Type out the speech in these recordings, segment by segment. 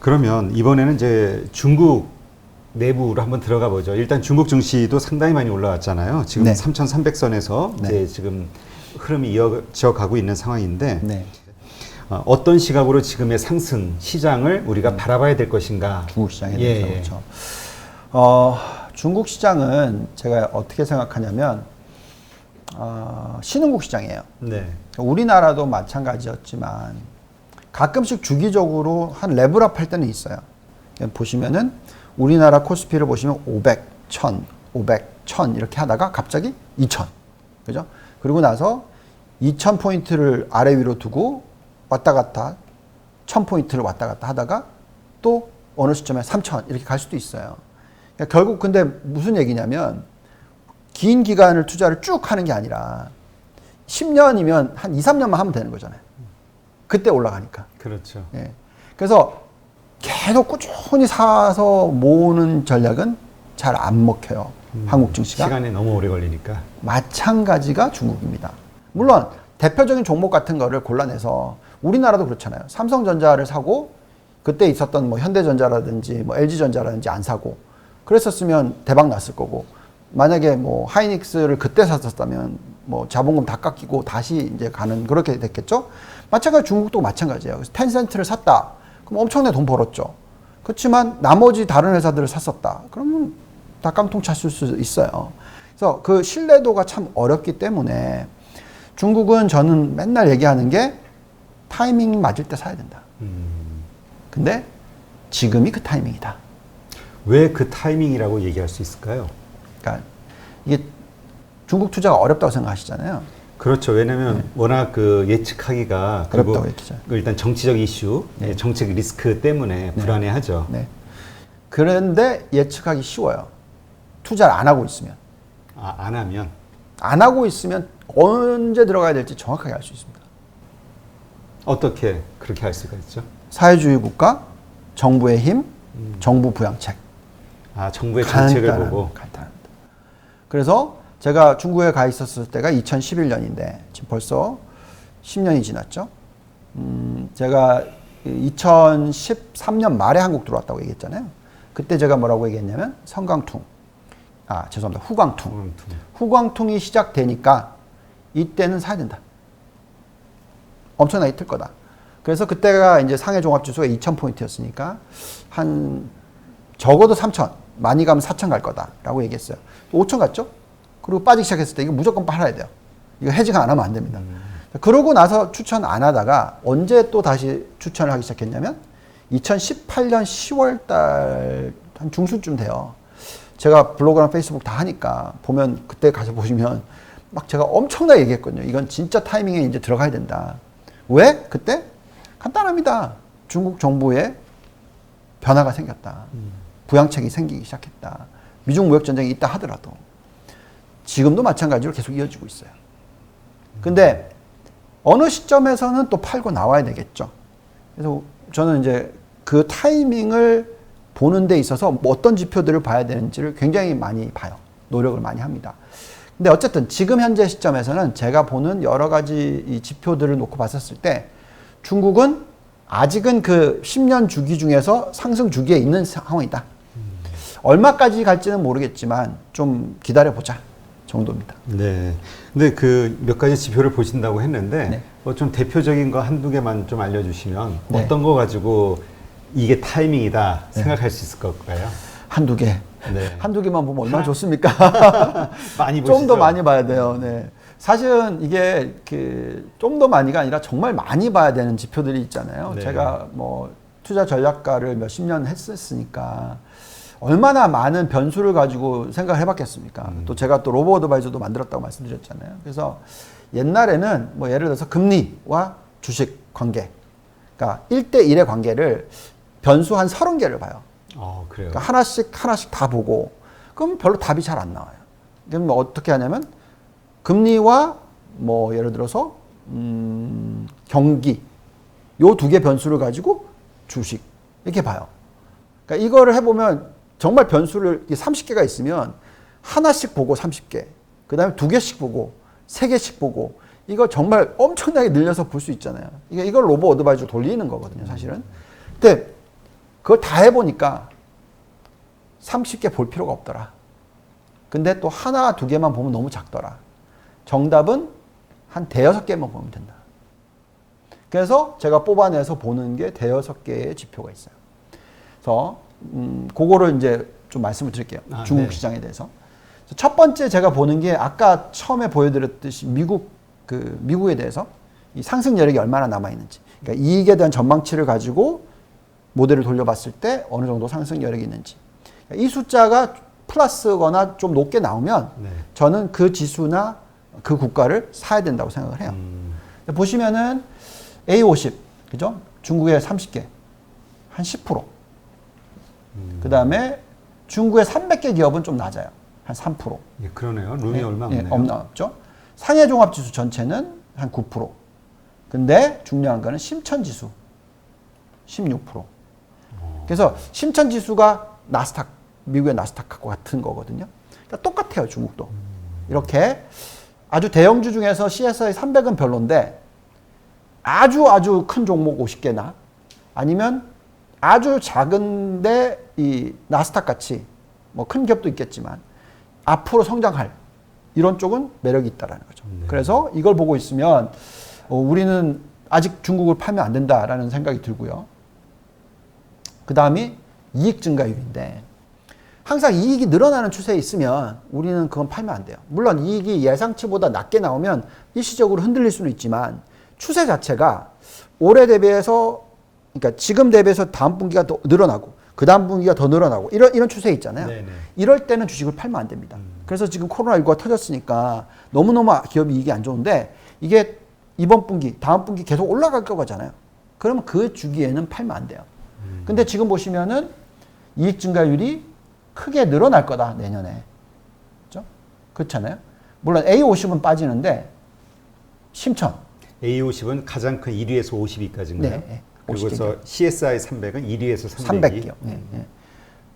그러면 이번에는 이제 중국 내부로 한번 들어가 보죠. 일단 중국 증시도 상당히 많이 올라왔잖아요. 지금 네. 3,300선에서 네. 이제 지금 흐름이 이어져 가고 있는 상황인데 네. 어떤 시각으로 지금의 상승 시장을 우리가 바라봐야 될 것인가? 중국 시장에 예, 대해서 예. 그렇죠. 중국 시장은 제가 어떻게 생각하냐면 신흥국 시장이에요. 네. 우리나라도 마찬가지였지만 가끔씩 주기적으로 한 레벨업 할 때는 있어요. 보시면은 우리나라 코스피를 보시면 500, 1000, 500, 1000 이렇게 하다가 갑자기 2000. 그죠? 그리고 나서 2000포인트를 아래 위로 두고 왔다 갔다 1000포인트를 왔다 갔다 하다가 또 어느 시점에 3000 이렇게 갈 수도 있어요. 그러니까 결국 근데 무슨 얘기냐면 긴 기간을 투자를 쭉 하는 게 아니라 10년이면 한 2, 3년만 하면 되는 거잖아요. 그때 올라가니까. 그렇죠. 예. 그래서 계속 꾸준히 사서 모으는 전략은 잘 안 먹혀요. 한국 증시가. 시간이 너무 오래 걸리니까. 마찬가지가 중국입니다. 물론 대표적인 종목 같은 거를 골라내서 우리나라도 그렇잖아요. 삼성전자를 사고 그때 있었던 뭐 현대전자라든지 뭐 LG전자라든지 안 사고 그랬었으면 대박 났을 거고 만약에 뭐 하이닉스를 그때 샀었다면 뭐 자본금 다 깎이고 다시 이제 가는 그렇게 됐겠죠. 마찬가지 중국도 마찬가지예요. 그래서 텐센트를 샀다. 그럼 엄청나게 돈 벌었죠. 그렇지만 나머지 다른 회사들을 샀었다. 그러면 닭깡통 찼을 수 있어요. 그래서 그 신뢰도가 참 어렵기 때문에 중국은 저는 맨날 얘기하는 게 타이밍 맞을 때 사야 된다. 근데 지금이 그 타이밍이다. 왜 그 타이밍이라고 얘기할 수 있을까요? 그러니까 이게 중국 투자가 어렵다고 생각하시잖아요. 그렇죠. 왜냐하면 워낙 그 예측하기가 그리고 어렵다고 얘기죠. 일단 정치적 이슈, 네. 정책 리스크 때문에 불안해하죠. 네. 그런데 예측하기 쉬워요. 투자를 안 하고 있으면. 안 하면 안 하고 있으면 언제 들어가야 될지 정확하게 알 수 있습니다. 어떻게 그렇게 할 수가 있죠? 사회주의 국가, 정부의 힘, 정부 부양책. 정부의 정책을 보고. 간단합니다. 그래서 제가 중국에 가 있었을 때가 2011년인데 지금 벌써 10년이 지났죠. 제가 2013년 말에 한국 들어왔다고 얘기했잖아요. 그때 제가 뭐라고 얘기했냐면 성강퉁. 죄송합니다. 후광퉁. 후광퉁이 시작되니까 이때는 사야 된다. 엄청나게 틀 거다. 그래서 그때가 이제 상해 종합지수가 2000포인트였으니까 한 적어도 3000, 많이 가면 4000 갈 거다라고 얘기했어요. 5000 갔죠? 그리고 빠지기 시작했을 때 이거 무조건 팔아야 돼요. 이거 해지가 안 하면 안 됩니다. 그러고 나서 추천 안 하다가 언제 또 다시 추천을 하기 시작했냐면 2018년 10월 달 한 중순쯤 돼요. 제가 블로그랑 페이스북 다 하니까 보면 그때 가서 보시면 막 제가 엄청나게 얘기했거든요. 이건 진짜 타이밍에 이제 들어가야 된다. 왜? 그때? 간단합니다. 중국 정부에 변화가 생겼다. 부양책이 생기기 시작했다. 미중 무역 전쟁이 있다 하더라도 지금도 마찬가지로 계속 이어지고 있어요. 근데 어느 시점에서는 또 팔고 나와야 되겠죠. 그래서 저는 이제 그 타이밍을 보는 데 있어서 뭐 어떤 지표들을 봐야 되는지를 굉장히 많이 봐요. 노력을 많이 합니다. 근데 어쨌든 지금 현재 시점에서는 제가 보는 여러 가지 이 지표들을 놓고 봤었을 때 중국은 아직은 그 10년 주기 중에서 상승 주기에 있는 상황이다. 얼마까지 갈지는 모르겠지만 좀 기다려보자 정도입니다. 네. 근데 그 몇 가지 지표를 보신다고 했는데 네. 좀 대표적인 거 한두 개만 좀 알려주시면 네. 어떤 거 가지고 이게 타이밍이다 생각할 수 있을 것까요? 한두 개. 네. 한두 개만 보면 얼마나 좋습니까? 많이 보시죠? 좀 더 많이 봐야 돼요. 네. 사실은 이게 좀 더 많이가 아니라 정말 많이 봐야 되는 지표들이 있잖아요. 네. 제가 뭐 투자 전략가를 몇십 년 했었으니까 얼마나 많은 변수를 가지고 생각을 해봤겠습니까? 또 제가 또 로보 어드바이저도 만들었다고 말씀드렸잖아요. 그래서 옛날에는 뭐 예를 들어서 금리와 주식 관계, 그러니까 1대1의 관계를 변수 한 30개를 봐요. 그래요. 그러니까 하나씩 다 보고 그럼 별로 답이 잘 안 나와요. 그럼 어떻게 하냐면 금리와 뭐 예를 들어서 경기 요 두 개 변수를 가지고 주식 이렇게 봐요. 그러니까 이거를 해보면 정말 변수를 30개가 있으면 하나씩 보고 30개, 그 다음에 2개씩 보고 3개씩 보고 이거 정말 엄청나게 늘려서 볼 수 있잖아요. 이걸 로보 어드바이저 돌리는 거거든요, 사실은. 근데 그걸 다 해보니까 30개 볼 필요가 없더라. 근데 또 하나, 두 개만 보면 너무 작더라. 정답은 한 대여섯 개만 보면 된다. 그래서 제가 뽑아내서 보는 게 대여섯 개의 지표가 있어요. 그래서 그거를 이제 좀 말씀을 드릴게요. 중국 네. 시장에 대해서. 첫 번째 제가 보는 게 아까 처음에 보여드렸듯이 미국에 대해서 이 상승 여력이 얼마나 남아 있는지. 그러니까 이익에 대한 전망치를 가지고 모델을 돌려봤을 때 어느 정도 상승 여력이 있는지. 이 숫자가 플러스거나 좀 높게 나오면 네. 저는 그 지수나 그 국가를 사야 된다고 생각을 해요. 보시면은 A50, 그죠? 중국의 30개, 한 10%. 그 다음에 중국의 300개 기업은 좀 낮아요. 한 3%. 예, 그러네요. 룸이 얼마 없네요. 없죠. 상해 종합 지수 전체는 한 9%. 근데 중요한 거는 심천 지수 16%. 그래서 심천 지수가 나스닥, 미국의 나스닥하고 같은 거거든요. 그러니까 똑같아요, 중국도. 이렇게 아주 대형주 중에서 CSI 300은 별론데 아주 큰 종목 50개나 아니면 아주 작은데 이 나스닥 같이 뭐 큰 기업도 있겠지만 앞으로 성장할 이런 쪽은 매력이 있다라는 거죠. 네. 그래서 이걸 보고 있으면 우리는 아직 중국을 팔면 안 된다라는 생각이 들고요. 그 다음이 이익 증가율인데 항상 이익이 늘어나는 추세에 있으면 우리는 그건 팔면 안 돼요. 물론 이익이 예상치보다 낮게 나오면 일시적으로 흔들릴 수는 있지만 추세 자체가 올해 대비해서 그러니까 지금 대비해서 다음 분기가 더 늘어나고 그 다음 분기가 더 늘어나고 이런 추세 있잖아요. 네네. 이럴 때는 주식을 팔면 안 됩니다. 그래서 지금 코로나19가 터졌으니까 너무너무 기업이 이익이 안 좋은데 이게 이번 분기, 다음 분기 계속 올라갈 거잖아요. 그러면 그 주기에는 팔면 안 돼요. 근데 지금 보시면은 이익 증가율이 크게 늘어날 거다, 내년에. 그렇죠? 그렇잖아요. 물론 A50은 빠지는데 심천. A50은 가장 큰 1위에서 50위까지인가요? 네. 그리고서 CSI 300은 1위에서 300위. 300개요. 네.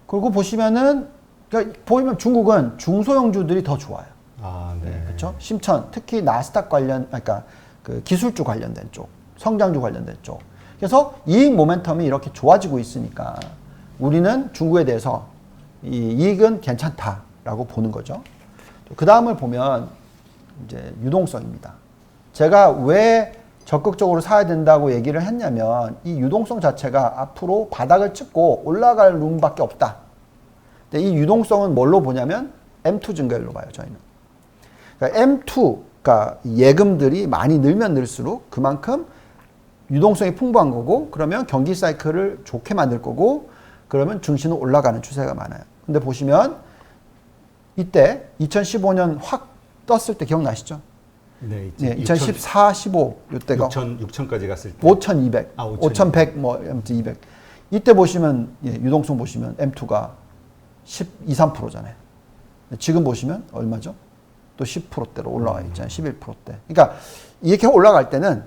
그리고 보시면은 그러니까 보면 중국은 중소형주들이 더 좋아요. 아, 네. 그렇죠? 심천, 특히 나스닥 그러니까 그 기술주 관련된 쪽, 성장주 관련된 쪽. 그래서 이익 모멘텀이 이렇게 좋아지고 있으니까 우리는 중국에 대해서 이 이익은 괜찮다라고 보는 거죠. 그 다음을 보면 이제 유동성입니다. 제가 왜 적극적으로 사야 된다고 얘기를 했냐면 이 유동성 자체가 앞으로 바닥을 찍고 올라갈 룸밖에 없다. 근데 이 유동성은 뭘로 보냐면 M2 증가율로 봐요, 저희는. 그러니까 M2, 그러니까 예금들이 많이 늘면 늘수록 그만큼 유동성이 풍부한 거고 그러면 경기 사이클을 좋게 만들 거고 그러면 증시는 올라가는 추세가 많아요. 근데 보시면 이때 2015년 확 떴을 때 기억나시죠? 네, 네, 2014, 15 이때가 6천까지 갔을 때 5,200, 아, 5,100 뭐 아무튼 200. 이때 보시면 유동성 보시면 M2가 12, 3%잖아요. 지금 보시면 얼마죠? 또 10%대로 올라와 있잖아요. 11%대. 그러니까 이렇게 올라갈 때는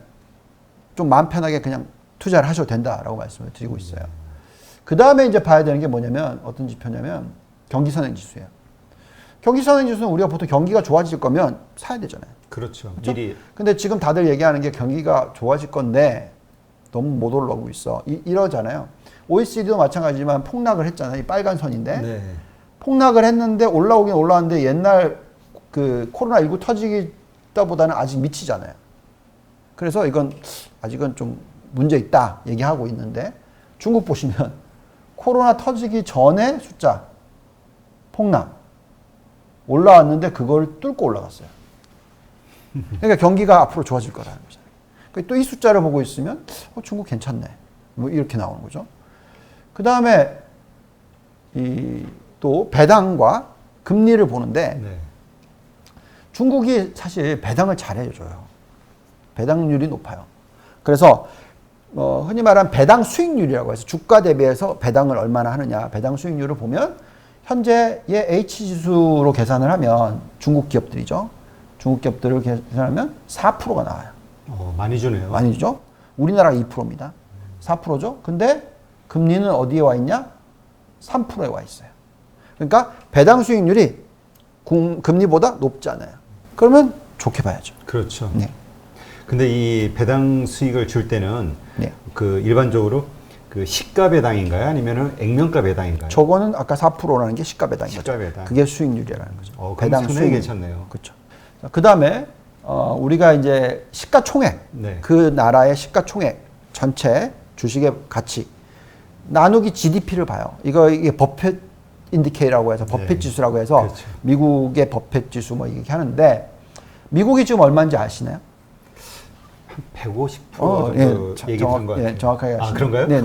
좀 마음 편하게 그냥 투자를 하셔도 된다라고 말씀을 드리고 있어요. 그 다음에 이제 봐야 되는 게 뭐냐면 어떤 지표냐면 경기선행지수예요. 경기선행지수는 우리가 보통 경기가 좋아질 거면 사야 되잖아요. 그렇죠. 그렇죠? 미리. 근데 지금 다들 얘기하는 게 경기가 좋아질 건데 너무 못 올라오고 있어. 이러잖아요. OECD도 마찬가지지만 폭락을 했잖아요. 이 빨간 선인데. 네. 폭락을 했는데 올라오긴 올라왔는데 옛날 그 코로나19 터지기 때보다는 아직 미치잖아요. 그래서 이건 아직은 좀 문제 있다 얘기하고 있는데 중국 보시면 코로나 터지기 전에 숫자 폭락 올라왔는데 그걸 뚫고 올라갔어요. 그러니까 경기가 앞으로 좋아질 거라는 거잖아요. 또 이 숫자를 보고 있으면 중국 괜찮네. 뭐 이렇게 나오는 거죠. 그 다음에 또 배당과 금리를 보는데 네. 중국이 사실 배당을 잘 해줘요. 배당률이 높아요. 그래서 흔히 말하는 배당 수익률이라고 해서 주가 대비해서 배당을 얼마나 하느냐 배당 수익률을 보면 현재의 H지수로 계산을 하면 중국 기업들이죠. 중국 기업들을 계산하면 4%가 나와요. 많이 주네요. 많이 주죠. 우리나라가 2%입니다. 4%죠. 근데 금리는 어디에 와 있냐? 3%에 와 있어요. 그러니까 배당 수익률이 금리보다 높지 않아요. 그러면 좋게 봐야죠. 그렇죠. 네. 근데 이 배당 수익을 줄 때는 네. 그 일반적으로 그 시가 배당인가요? 아니면은 액면가 배당인가요? 저거는 아까 4%라는 게 시가 배당인 시가 거죠. 배당. 그게 수익률이라는 거죠. 그럼 배당 상당히 수익. 괜찮네요. 그렇죠. 그 다음에 우리가 이제 시가총액, 네. 그 나라의 시가총액 전체 주식의 가치 나누기 GDP를 봐요. 이게 버핏 인디케이라고 해서 버핏 네. 지수라고 해서 그렇죠. 미국의 버핏 지수 뭐 이렇게 하는데 미국이 지금 얼마인지 아시나요? 150% 정도 얘기 들은 것 같아요. 예, 정확하게 아, 아시네요. 그런가요? 네.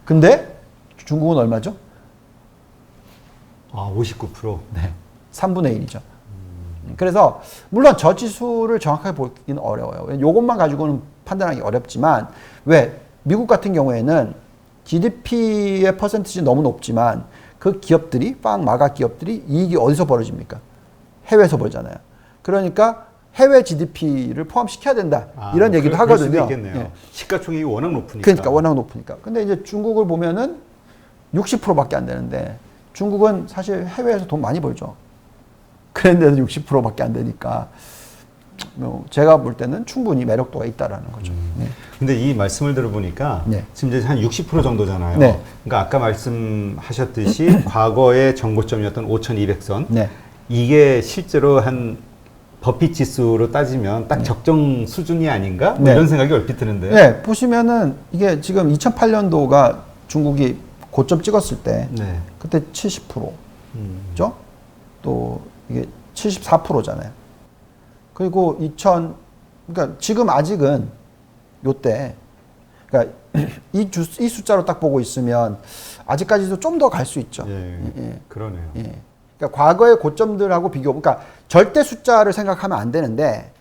근데 중국은 얼마죠? 아, 59%. 네. 3분의 1이죠. 그래서 물론 저 지수를 정확하게 보기는 어려워요. 요것만 가지고는 판단하기 어렵지만 왜 미국 같은 경우에는 GDP의 퍼센티지 너무 높지만 그 기업들이 빵 마가 기업들이 이익이 어디서 벌어집니까? 해외에서 벌잖아요. 그러니까 해외 GDP를 포함시켜야 된다. 이런 얘기도 그럴 수도 하거든요. 있겠네요. 예. 시가총액이 워낙 높으니까. 그러니까 워낙 높으니까. 근데 이제 중국을 보면은 60%밖에 안 되는데 중국은 사실 해외에서 돈 많이 벌죠. 그런데도 60%밖에 안 되니까 뭐 제가 볼 때는 충분히 매력도가 있다라는 거죠. 네. 근데 이 말씀을 들어보니까 네. 지금 이제 한 60% 정도잖아요. 네. 그러니까 아까 말씀하셨듯이 과거의 정고점이었던 5,200선 네. 이게 실제로 한 버핏 지수로 따지면 딱 적정 수준이 아닌가? 뭐 네. 이런 생각이 얼핏 드는데요. 네, 보시면은 이게 지금 2008년도가 중국이 고점 찍었을 때 네. 그때 70%죠? 또 이게 74%잖아요. 그리고 그러니까 지금 아직은 요때 그러니까 이 숫자로 딱 보고 있으면 아직까지도 좀 더 갈 수 있죠. 예, 예. 그러네요. 예. 그러니까 과거의 고점들하고 그러니까 절대 숫자를 생각하면 안 되는데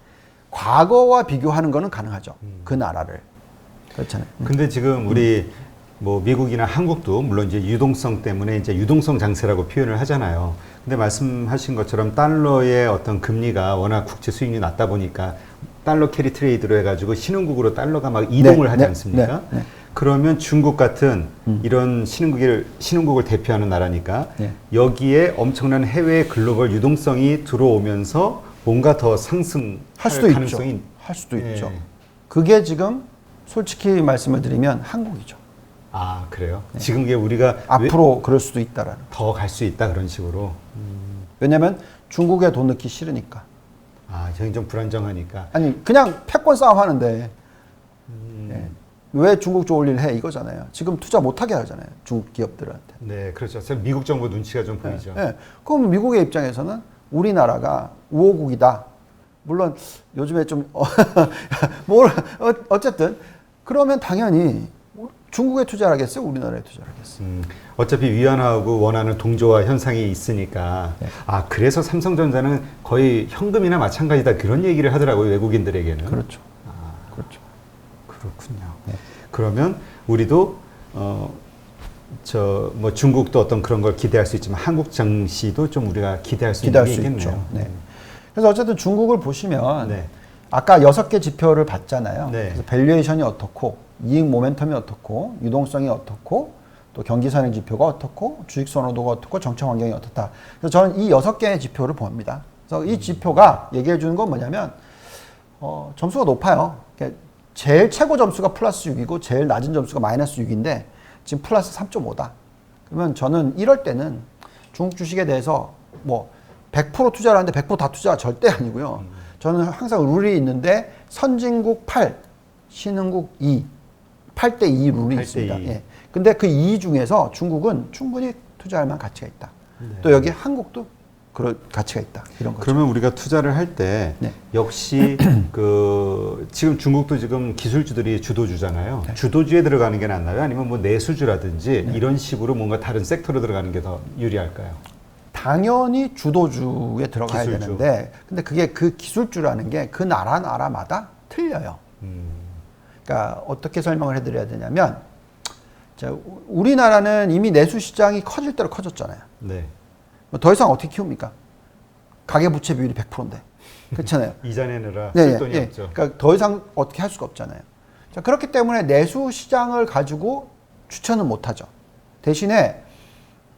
과거와 비교하는 거는 가능하죠. 그 나라를. 그렇잖아요. 근데 지금 우리 뭐 미국이나 한국도 물론 이제 유동성 때문에 이제 유동성 장세라고 표현을 하잖아요. 근데 말씀하신 것처럼 달러의 어떤 금리가 워낙 국제 수익률이 낮다 보니까 달러 캐리 트레이드로 해가지고 신흥국으로 달러가 막 이동을 하지 않습니까? 네. 그러면 중국 같은 이런 신흥국을 대표하는 나라니까 네. 여기에 엄청난 해외 글로벌 유동성이 들어오면서 뭔가 더 상승할 할 수도 가능성이 있죠. 할 수도 예. 있죠. 그게 지금 솔직히 말씀을 드리면 한국이죠. 아, 그래요? 지금 이게 우리가 앞으로 그럴 수도 있다라는. 더 갈 수 있다 그런 식으로. 왜냐하면 중국에 돈 넣기 싫으니까. 아, 저희 좀 불안정하니까. 아니 그냥 패권 싸움 하는데 예. 왜 중국 좋을 일 해 이거잖아요. 지금 투자 못하게 하잖아요. 중국 기업들한테. 네, 그렇죠. 미국 정부 눈치가 좀 보이죠. 예. 그럼 미국의 입장에서는 우리나라가 우호국이다. 물론 요즘에 좀 어쨌든 그러면 당연히 중국에 투자를 하겠어요? 우리나라에 투자를 하겠어요? 어차피 위안화하고 원화는 동조화 현상이 있으니까. 네. 아, 그래서 삼성전자는 거의 현금이나 마찬가지다 그런 얘기를 하더라고요, 외국인들에게는. 그렇죠. 그렇죠. 그렇군요. 네. 그러면 우리도 뭐 중국도 어떤 그런 걸 기대할 수 있지만 한국 증시도 좀 우리가 기대할 수 있는 게 있겠네요. 있죠. 네. 그래서 어쨌든 중국을 보시면 네. 아까 6개 지표를 봤잖아요. 네. 그래서 밸류에이션이 어떻고 이익 모멘텀이 어떻고 유동성이 어떻고 또 경기 선행 지표가 어떻고 주식 선호도가 어떻고 정책 환경이 어떻다. 그래서 저는 이 6개의 지표를 봅니다. 그래서 이 지표가 얘기해 주는 건 뭐냐면 점수가 높아요. 그러니까 제일 최고 점수가 플러스 6이고 제일 낮은 점수가 마이너스 6인데 지금 플러스 3.5다. 그러면 저는 이럴 때는 중국 주식에 대해서 뭐 100% 투자를 하는데 100%다 투자가 절대 아니고요. 저는 항상 룰이 있는데 선진국 8, 신흥국 2, 8대2 룰이 8대2. 있습니다. 예. 근데 그 2 중에서 중국은 충분히 투자할 만한 가치가 있다. 네. 또 여기 한국도 그럴 가치가 있다. 이런 거죠. 그러면 우리가 투자를 할 때 네. 역시 지금 중국도 지금 기술주들이 주도주잖아요. 네. 주도주에 들어가는 게 낫나요? 아니면 뭐 내수주라든지 이런 식으로 뭔가 다른 섹터로 들어가는 게 더 유리할까요? 당연히 주도주에 들어가야 기술주. 되는데 근데 그게 그 기술주라는 게 그 나라마다 틀려요. 그러니까 어떻게 설명을 해드려야 되냐면 우리나라는 이미 내수 시장이 커질 대로 커졌잖아요. 네. 더 이상 어떻게 키웁니까? 가계부채 비율이 100%인데. 그렇잖아요. 이자 내느라 네, 쓸 돈이 네. 없죠. 그러니까 더 이상 어떻게 할 수가 없잖아요. 자, 그렇기 때문에 내수 시장을 가지고 추천은 못하죠. 대신에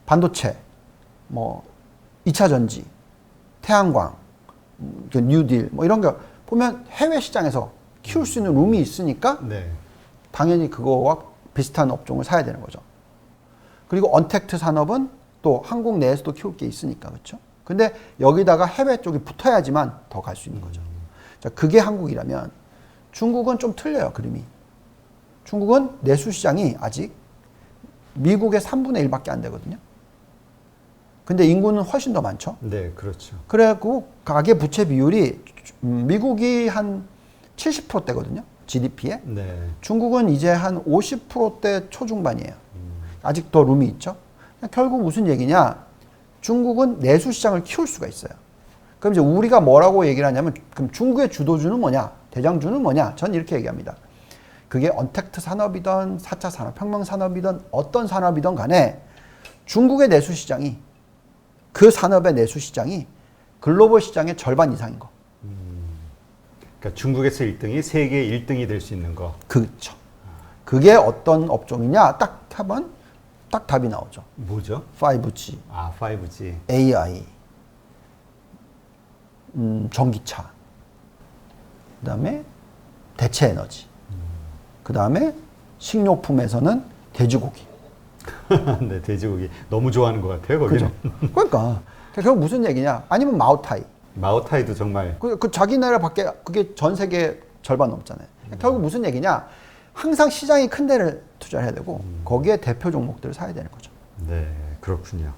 반도체, 뭐 2차 전지, 태양광, 뉴딜 뭐 이런 거 보면 해외 시장에서 키울 수 있는 룸이 있으니까 네. 당연히 그거와 비슷한 업종을 사야 되는 거죠. 그리고 언택트 산업은 또 한국 내에서도 키울 게 있으니까 그렇죠. 근데 여기다가 해외 쪽이 붙어야지만 더 갈 수 있는 거죠. 자, 그게 한국이라면 중국은 좀 틀려요, 그림이. 중국은 내수 시장이 아직 미국의 3분의 1밖에 안 되거든요. 근데 인구는 훨씬 더 많죠. 네, 그렇죠. 그래갖고 가계 부채 비율이 미국이 한 70%대거든요. GDP에. 네. 중국은 이제 한 50%대 초중반이에요. 아직 더 룸이 있죠. 결국 무슨 얘기냐? 중국은 내수 시장을 키울 수가 있어요. 그럼 이제 우리가 뭐라고 얘기를 하냐면 그럼 중국의 주도주는 뭐냐? 대장주는 뭐냐? 전 이렇게 얘기합니다. 그게 언택트 산업이든 4차 산업혁명 산업이든 어떤 산업이든 간에 중국의 내수 시장이 그 산업의 내수 시장이 글로벌 시장의 절반 이상인 거. 그러니까 중국에서 1등이 세계 1등이 될 수 있는 거. 그렇죠. 그게 어떤 업종이냐? 딱 하면 딱 답이 나오죠. 뭐죠? 5G, 아, 5G. AI, 전기차, 그 다음에 대체 에너지, 그 다음에 식료품에서는 돼지고기. 네, 돼지고기 너무 좋아하는 것 같아요, 거기는. 그죠? 그러니까 결국 무슨 얘기냐? 아니면 마오타이. 마오타이도 정말. 그 자기 나라밖에 그게 전 세계 절반 넘잖아요. 결국 무슨 얘기냐? 항상 시장이 큰 데를 투자를 해야 되고 거기에 대표 종목들을 사야 되는 거죠. 네, 그렇군요.